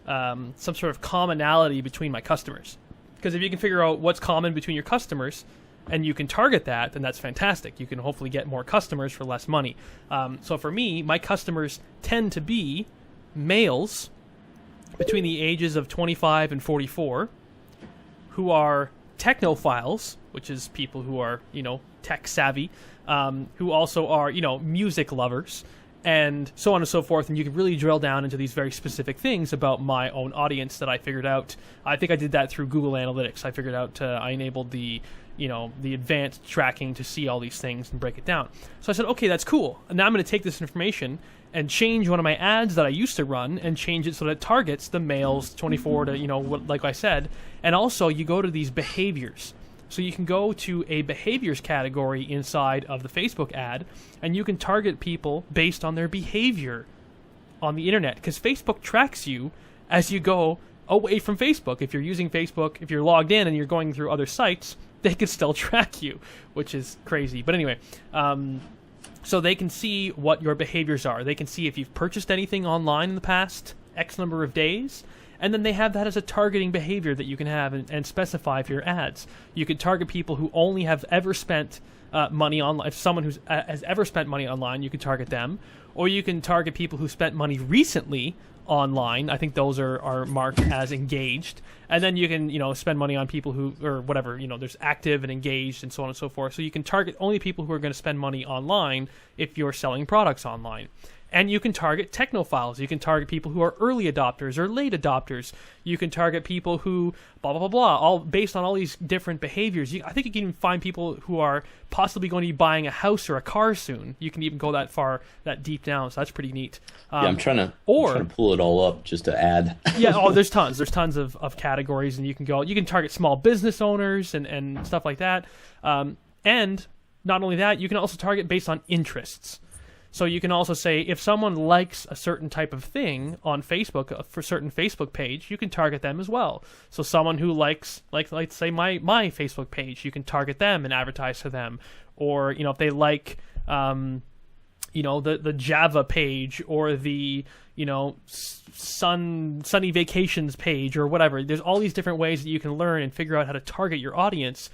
some sort of commonality between my customers. Because if you can figure out what's common between your customers and you can target that, then that's fantastic. You can hopefully get more customers for less money. So for me, my customers tend to be males between the ages of 25 and 44 who are technophiles, which is people who are, tech savvy, who also are, music lovers, and so on and so forth. And you can really drill down into these very specific things about my own audience that I figured out. I think I did that through Google Analytics. I figured out, I enabled the advanced tracking to see all these things and break it down. So I said, okay, that's cool. And now I'm going to take this information and change one of my ads that I used to run and change it so that it targets the males 24 to, like I said. And also you go to these behaviors. So you can go to a behaviors category inside of the Facebook ad, and you can target people based on their behavior on the internet, because Facebook tracks you as you go away from Facebook. If you're using Facebook, if you're logged in and you're going through other sites, they can still track you, which is crazy. But anyway, so they can see what your behaviors are. They can see if you've purchased anything online in the past X number of days. And then they have that as a targeting behavior that you can have and specify for your ads. You can target people who only have ever spent money online. If someone who has ever spent money online, you can target them. Or you can target people who spent money recently online. I think those are marked as engaged. And then you can, spend money on people who, or whatever, there's active and engaged and so on and so forth. So you can target only people who are going to spend money online if you're selling products online. And you can target technophiles. You can target people who are early adopters or late adopters. You can target people who blah, blah, blah, blah, all based on all these different behaviors. I think you can even find people who are possibly going to be buying a house or a car soon. You can even go that deep down. So that's pretty neat. I'm trying to pull it all up just to add. There's tons. There's tons of categories, and you can target small business owners and stuff like that. And not only that, you can also target based on interests. So you can also say, if someone likes a certain type of thing on Facebook, for a certain Facebook page, you can target them as well. So someone who likes say my Facebook page, you can target them and advertise to them. Or, if they like, the Java page or the, sunny vacations page or whatever. There's all these different ways that you can learn and figure out how to target your audience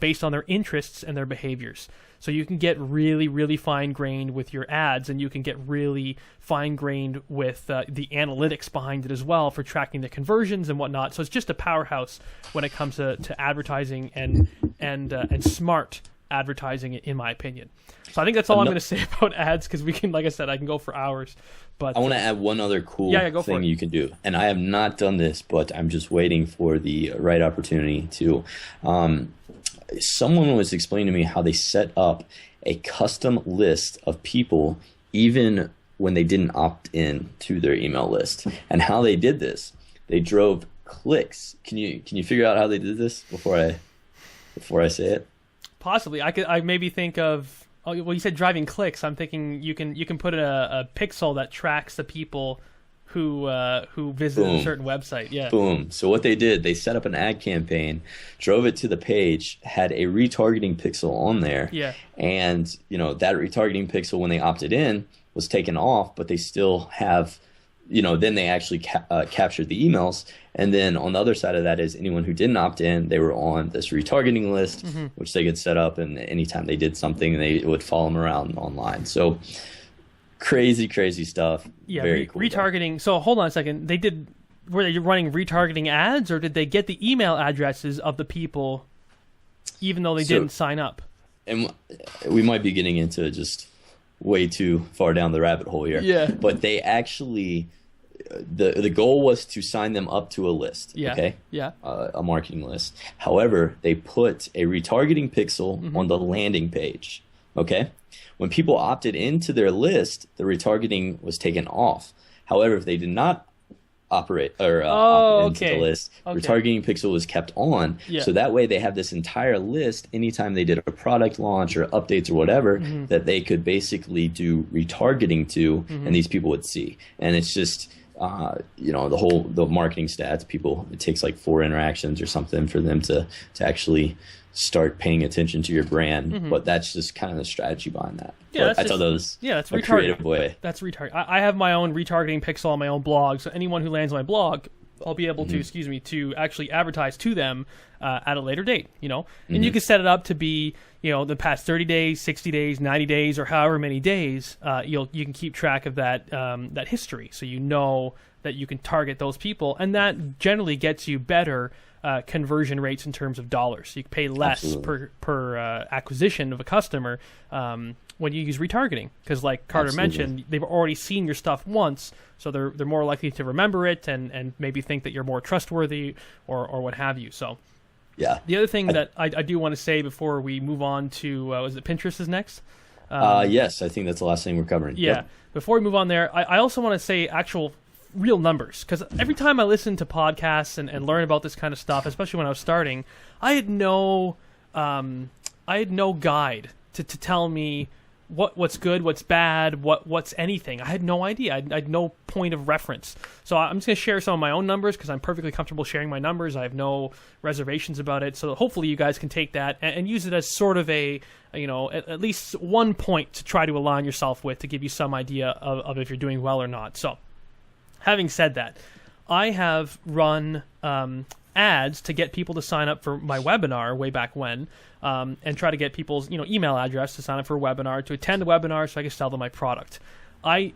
based on their interests and their behaviors. So you can get really, really fine-grained with your ads, and you can get really fine-grained with the analytics behind it as well for tracking the conversions and whatnot. So it's just a powerhouse when it comes to advertising and smart advertising, in my opinion. So I think that's all I'm going to say about ads, because we can, like I said, I can go for hours. But I want to add one other cool thing you can do, and I have not done this, but I'm just waiting for the right opportunity to. Someone was explaining to me how they set up a custom list of people even when they didn't opt in to their email list. And how they did this, they drove clicks. Can you figure out how they did this before I say it? Possibly. I maybe think of, well, you said driving clicks. I'm thinking you can put a pixel that tracks the people who visited a certain website. Yeah. Boom. So what they did, they set up an ad campaign, drove it to the page, had a retargeting pixel on there. Yeah. And, that retargeting pixel, when they opted in, was taken off, but they still have, then they actually captured the emails. And then on the other side of that is anyone who didn't opt in, they were on this retargeting list, which they could set up, and anytime they did something, it would follow them around online. So crazy stuff. Yeah, very cool. Retargeting. So hold on a second. Were they running retargeting ads, or did they get the email addresses of the people even though they didn't sign up? And we might be getting into just way too far down the rabbit hole here. Yeah. But they actually, the goal was to sign them up to a list. Yeah. Okay. Yeah. A marketing list. However, they put a retargeting pixel on the landing page. Okay. When people opted into their list, the retargeting was taken off. However, if they did not opt into the list, retargeting pixel was kept on. Yeah. So that way they have this entire list anytime they did a product launch or updates or whatever that they could basically do retargeting to, and these people would see. And it's just the marketing stats, it takes like 4 interactions or something for them to actually start paying attention to your brand. But that's just kind of the strategy behind that. Yeah, I thought that was that's a creative way. That's retargeting. I have my own retargeting pixel on my own blog, so anyone who lands on my blog, I'll be able to actually advertise to them at a later date, And you can set it up to be, the past 30 days, 60 days, 90 days, or however many days. You can keep track of that history, so that you can target those people, and that generally gets you better conversion rates in terms of dollars. You pay less per acquisition of a customer when you use retargeting, because like Carter mentioned, they've already seen your stuff once, so they're more likely to remember it and maybe think that you're more trustworthy or what have you. So yeah. The other thing that I do want to say before we move on to was it Pinterest is next? Yes, I think that's the last thing we're covering. Yeah. Yep. Before we move on there, I also want to say actual real numbers, because every time I listen to podcasts and learn about this kind of stuff, especially when I was starting, I had no guide to tell me what's good, what's bad, what's anything. I had no idea. I had no point of reference. So I'm just going to share some of my own numbers because I'm perfectly comfortable sharing my numbers. I have no reservations about it. So hopefully you guys can take that and use it as sort of a, at least one point to try to align yourself with, to give you some idea of if you're doing well or not. So having said that, I have run ads to get people to sign up for my webinar way back when, and try to get people's email address to sign up for a webinar, to attend the webinar so I can sell them my product. I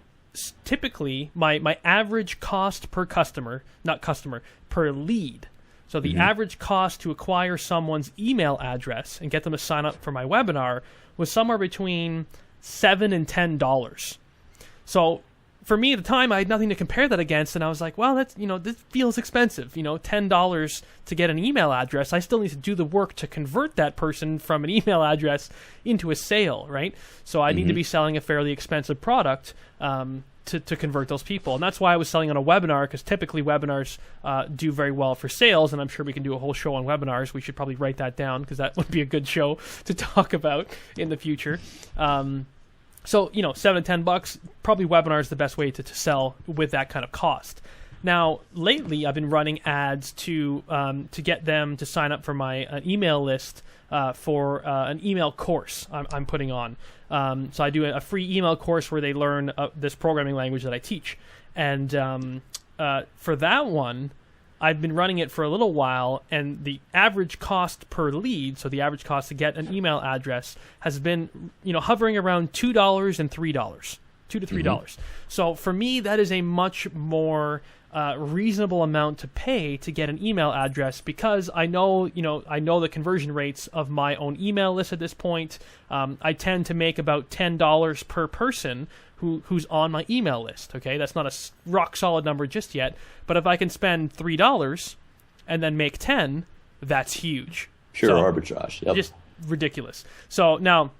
typically, my average cost per per lead. So the average cost to acquire someone's email address and get them to sign up for my webinar was somewhere between $7 and $10. So for me at the time, I had nothing to compare that against, and I was like, well, that's this feels expensive. $10 to get an email address. I still need to do the work to convert that person from an email address into a sale, right? So I need to be selling a fairly expensive product to convert those people, and that's why I was selling on a webinar, because typically webinars do very well for sales, and I'm sure we can do a whole show on webinars. We should probably write that down, because that would be a good show to talk about in the future. So, $7 to $10, probably webinar is the best way to sell with that kind of cost. Now, lately, I've been running ads to get them to sign up for my email list for an email course I'm putting on. So I do a free email course where they learn this programming language that I teach. And for that one, I've been running it for a little while, and the average cost per lead, so the average cost to get an email address, has been hovering around $2 and $3, $2 to $3. So for me, that is a much more reasonable amount to pay to get an email address, because I know the conversion rates of my own email list at this point. I tend to make about $10 per person who's on my email list. Okay, that's not a rock solid number just yet, but if I can spend $3 and then make 10, that's huge. Pure arbitrage. Yep. Just ridiculous. So now,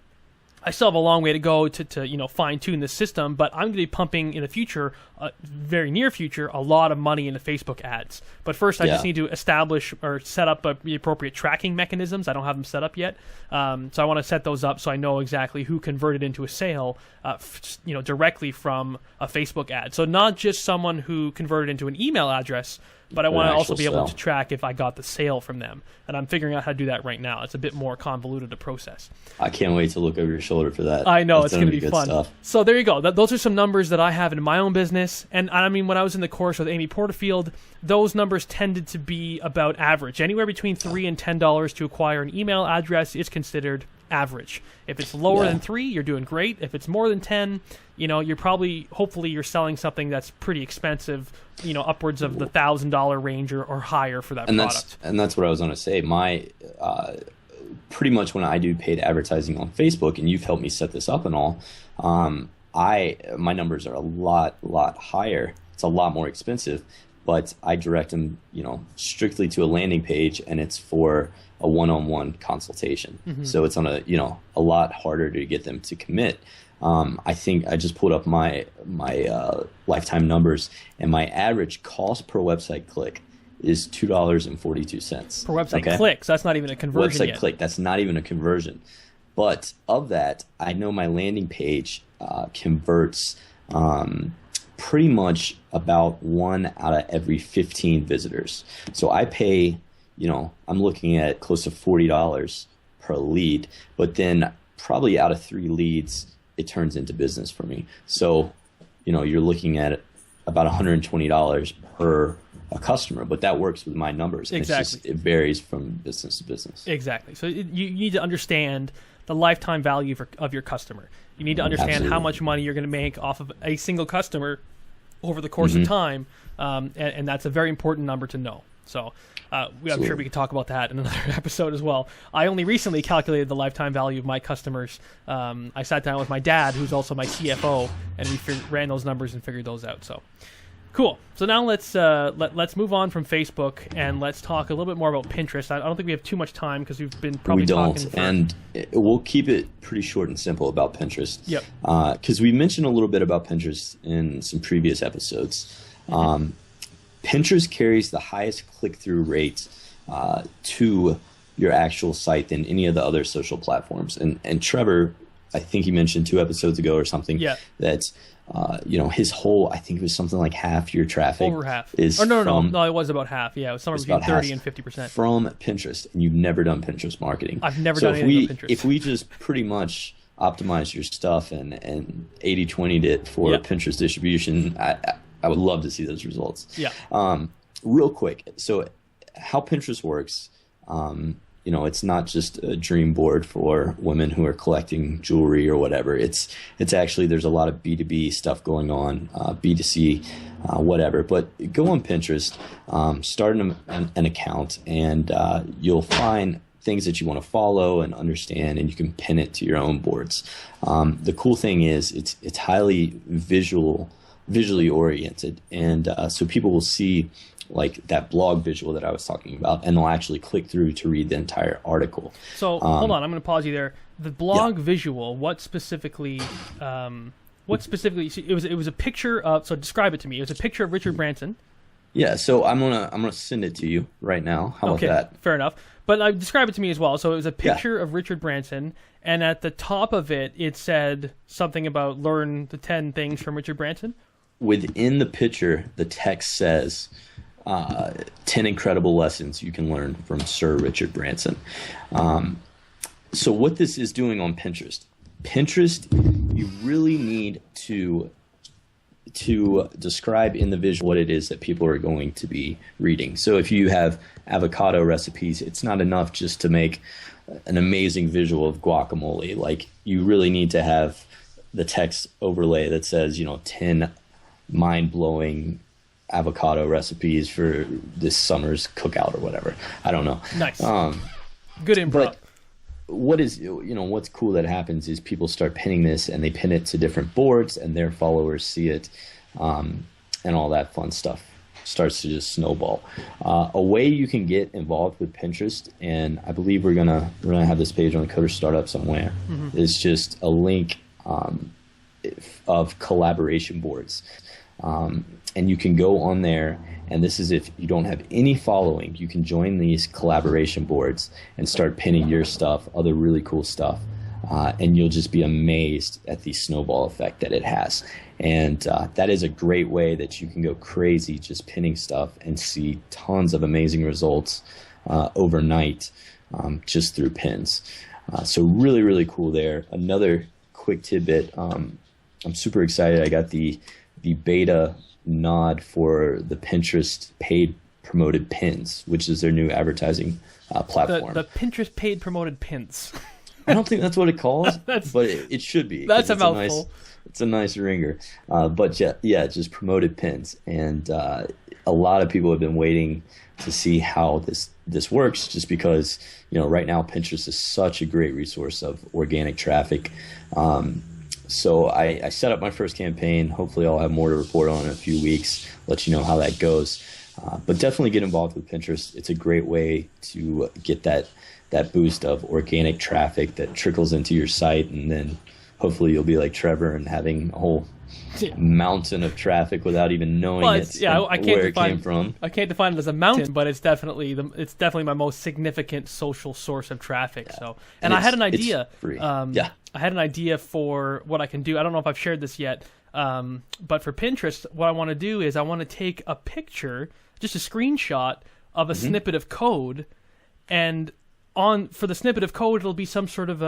I still have a long way to go to fine tune this system, but I'm going to be pumping in the future, very near future, a lot of money into Facebook ads. But first, I just need to establish or set up the appropriate tracking mechanisms. I don't have them set up yet, so I want to set those up so I know exactly who converted into a sale, directly from a Facebook ad. So not just someone who converted into an email address, but I want to also be able to track if I got the sale from them. And I'm figuring out how to do that right now. It's a bit more convoluted to process. I can't wait to look over your shoulder for that. I know, it's going to be fun. Stuff. So there you go. Those are some numbers that I have in my own business. And I mean, when I was in the course with Amy Porterfield, those numbers tended to be about average. Anywhere between $3 and $10 to acquire an email address is considered average. If it's lower than 3, you're doing great. If it's more than 10, you're hopefully you're selling something that's pretty expensive, upwards of the $1,000 range or higher for that product. That's what I was going to say. My pretty much when I do paid advertising on Facebook, and you've helped me set this up and all, my numbers are a lot higher. It's a lot more expensive, but I direct them, strictly to a landing page, and it's for a one-on-one consultation. So it's on a lot harder to get them to commit. I think I just pulled up my lifetime numbers, and my average cost per website click is $2.42 per website click. So that's not even a conversion yet. Click. That's not even a conversion. But of that, I know my landing page converts pretty much about 1 out of every 15 visitors. So I pay, I'm looking at close to $40 per lead, but then probably out of 3 leads, it turns into business for me. So, you're looking at about $120 per a customer, but that works with my numbers. Exactly. It varies from business to business. Exactly. So you need to understand the lifetime value of your customer. You need to understand how much money you're going to make off of a single customer over the course of time, and that's a very important number to know. So I'm sure we could talk about that in another episode as well. I only recently calculated the lifetime value of my customers. I sat down with my dad, who's also my CFO, and we ran those numbers and figured those out. So cool. So now let's move on from Facebook and let's talk a little bit more about Pinterest. I don't think we have too much time because we've been probably talking. And we'll keep it pretty short and simple about Pinterest. Yep. Because we mentioned a little bit about Pinterest in some previous episodes. Pinterest carries the highest click-through rates to your actual site than any of the other social platforms. And Trevor, I think he mentioned 2 episodes ago or something that his whole, I think it was something like half your traffic. Over half. Is no, it was about half. Yeah, it was somewhere between 30 and 50%. From Pinterest, and you've never done Pinterest marketing. I've never done anything on Pinterest. If we just pretty much optimize your stuff and 80-20'd it for Pinterest distribution, I would love to see those results. Yeah. Real quick. So how Pinterest works, it's not just a dream board for women who are collecting jewelry or whatever. It's actually, there's a lot of B2B stuff going on, B2C, whatever. But go on Pinterest, start an account, and you'll find things that you want to follow and understand, and you can pin it to your own boards. The cool thing is it's highly visually oriented, and so people will see like that blog visual that I was talking about, and they'll actually click through to read the entire article. So hold on, I'm going to pause you there. The blog visual, what specifically? It was a picture of. So describe it to me. It was a picture of Richard Branson. Yeah. So I'm gonna send it to you right now. How about that? Fair enough. But describe it to me as well. So it was a picture of Richard Branson, and at the top of it, it said something about learn the 10 things from Richard Branson. Within the picture, the text says 10 incredible lessons you can learn from Sir Richard Branson. So what this is doing on Pinterest, you really need to describe in the visual what it is that people are going to be reading. So if you have avocado recipes, it's not enough just to make an amazing visual of guacamole. Like, you really need to have the text overlay that says, 10 mind-blowing avocado recipes for this summer's cookout or whatever. I don't know. Nice. Good improv. But what's cool that happens is people start pinning this, and they pin it to different boards, and their followers see it, and all that fun stuff starts to just snowball. A way you can get involved with Pinterest, and I believe we're gonna have this page on Coder Startup somewhere, is just a link of collaboration boards. And you can go on there, and this is if you don't have any following, you can join these collaboration boards and start pinning your stuff, other really cool stuff, and you'll just be amazed at the snowball effect that it has. And that is a great way that you can go crazy just pinning stuff and see tons of amazing results overnight just through pins. So really, really cool there. Another quick tidbit, I'm super excited. I got the beta nod for the Pinterest paid promoted pins, which is their new advertising platform. The Pinterest paid promoted pins. I don't think that's what it calls, but it should be. That's a mouthful. It's a nice ringer. But yeah, just promoted pins. And a lot of people have been waiting to see how this works, just because, right now Pinterest is such a great resource of organic traffic. So I set up my first campaign. Hopefully I'll have more to report on in a few weeks, let you know how that goes. But definitely get involved with Pinterest. It's a great way to get that boost of organic traffic that trickles into your site, and then hopefully you'll be like Trevor and having a whole mountain of traffic without even knowing where it came from. I can't define it as a mountain, but it's definitely my most significant social source of traffic. Yeah. So, and I had an idea. It's free. I had an idea for what I can do. I don't know if I've shared this yet, but for Pinterest, what I want to do is I want to take a picture, just a screenshot of a snippet of code, and for the snippet of code, it'll be some sort of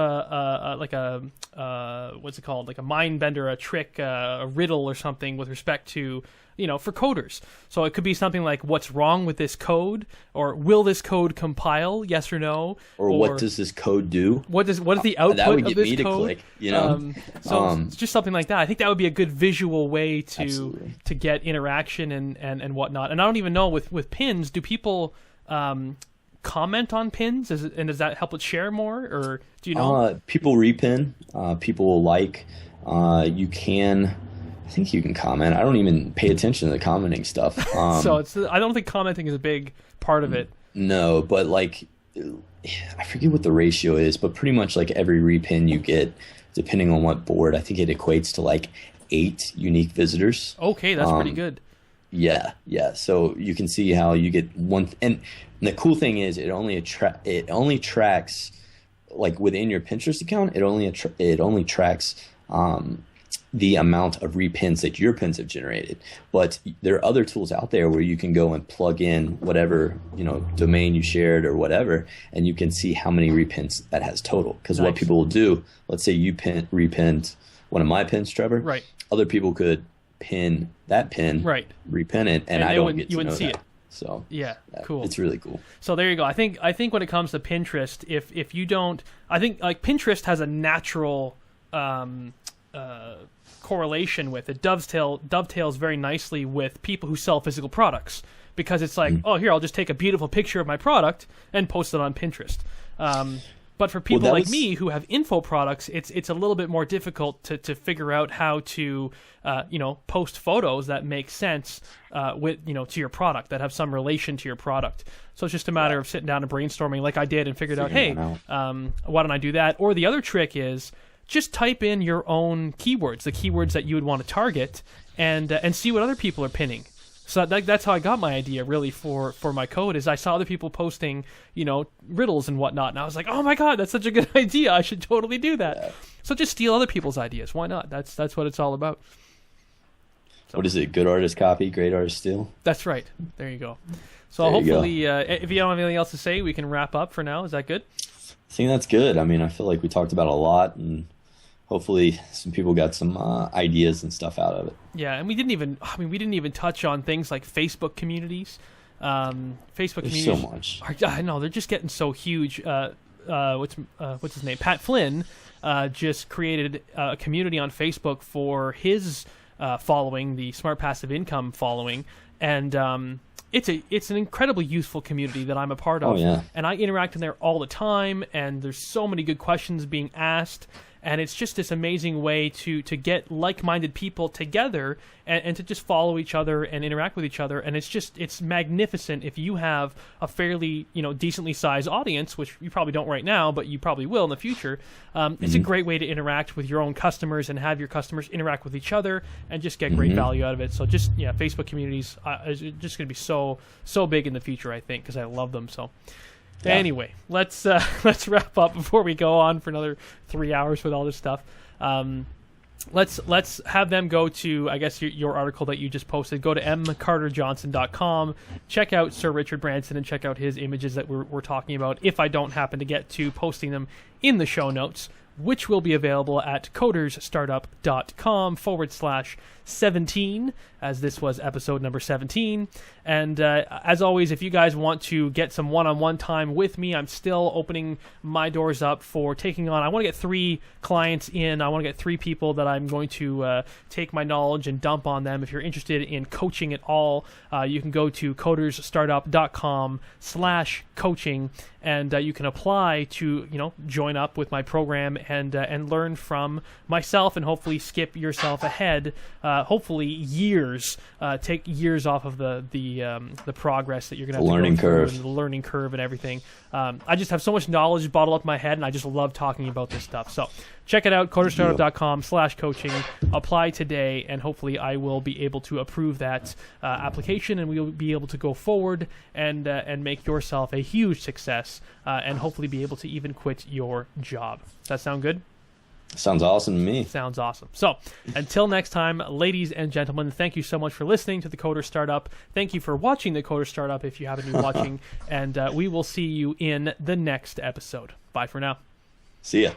what's it called, like a mind bender, a trick, a riddle or something with respect to, for coders. So it could be something like, what's wrong with this code, or will this code compile, yes or no, or what does this code do? What is the output that would of get this me to code? click, It's just something like that. I think that would be a good visual way Absolutely. to get interaction and whatnot. And I don't even know with pins, do people comment on pins, and does that help it share more, or do you know? People repin, people will like. You can, I think you can comment. I don't even pay attention to the commenting stuff. So I don't think commenting is a big part of it. No, but like, I forget what the ratio is, but pretty much like every repin you get, depending on what board, I think it equates to like 8 unique visitors. Okay, that's pretty good. Yeah. So you can see how you get one, and the cool thing is it only tracks, like within your Pinterest account, it only tracks the amount of repins that your pins have generated. But there are other tools out there where you can go and plug in whatever domain you shared or whatever, and you can see how many repins that has total. Because Nice. what people will do, let's say you repinned one of my pins, Trevor. Right. Other people could pin that pin, Right. repin it, and I don't get to you wouldn't know see that. it. So Yeah, cool. It's really cool. So there you go. I think when it comes to Pinterest, if you don't, I think like Pinterest has a natural correlation with it. Dovetails very nicely with people who sell physical products, because it's like, oh, here, I'll just take a beautiful picture of my product and post it on Pinterest. But for people like me who have info products, it's a little bit more difficult to figure out how to post photos that make sense with to your product, that have some relation to your product. So it's just a matter of sitting down and brainstorming like I did, and figured out, hey, why don't I do that? Or the other trick is just type in your own keywords, the keywords that you would want to target, and see what other people are pinning. So that's how I got my idea, really, for my code, is I saw other people posting, riddles and whatnot, and I was like, oh my god, that's such a good idea, I should totally do that. Yeah. So just steal other people's ideas. Why not? That's what it's all about. So, what is it? Good artist copy, great artist steal? That's right. There you go. So hopefully, if you don't have anything else to say, we can wrap up for now. Is that good? I think that's good. I mean, I feel like we talked about a lot, and hopefully some people got some ideas and stuff out of it. Yeah, and we didn't even touch on things like Facebook communities. Facebook communities. So much. I know, they're just getting so huge. What's his name? Pat Flynn just created a community on Facebook for his following, the Smart Passive Income following, and it's an incredibly useful community that I'm a part of. Oh, yeah. And I interact in there all the time, and there's so many good questions being asked. And it's just this amazing way to get like-minded people together and to just follow each other and interact with each other. And it's magnificent if you have a fairly, decently sized audience, which you probably don't right now, but you probably will in the future. It's a great way to interact with your own customers and have your customers interact with each other and just get great value out of it. So Facebook communities is just going to be so big in the future, I think, because I love them so. Yeah. Anyway, let's wrap up before we go on for another 3 hours with all this stuff. Let's have them go to, I guess, your article that you just posted. Go to mcarterjohnson.com. Check out Sir Richard Branson and check out his images that we're talking about, if I don't happen to get to posting them in the show notes, which will be available at codersstartup.com/17, as this was episode number 17. And as always, if you guys want to get some one-on-one time with me, I'm still opening my doors up for taking on. I want to get 3 clients in. I want to get 3 people that I'm going to take my knowledge and dump on them. If you're interested in coaching at all, you can go to codersstartup.com/coaching, and you can apply to join up with my program and learn from myself, and hopefully skip yourself ahead. Hopefully years, take years off of the progress that you're going to have learning to go curve through, and the learning curve and everything. I just have so much knowledge bottled up in my head, and I just love talking about this stuff. So check it out, coderstartup.com/coaching. Apply today, and hopefully I will be able to approve that application, and we will be able to go forward and make yourself a huge success, and hopefully be able to even quit your job. Does that sound good? Sounds awesome to me. Sounds awesome. So until next time, ladies and gentlemen, thank you so much for listening to the Coder Startup. Thank you for watching the Coder Startup if you haven't been watching. And we will see you in the next episode. Bye for now. See ya.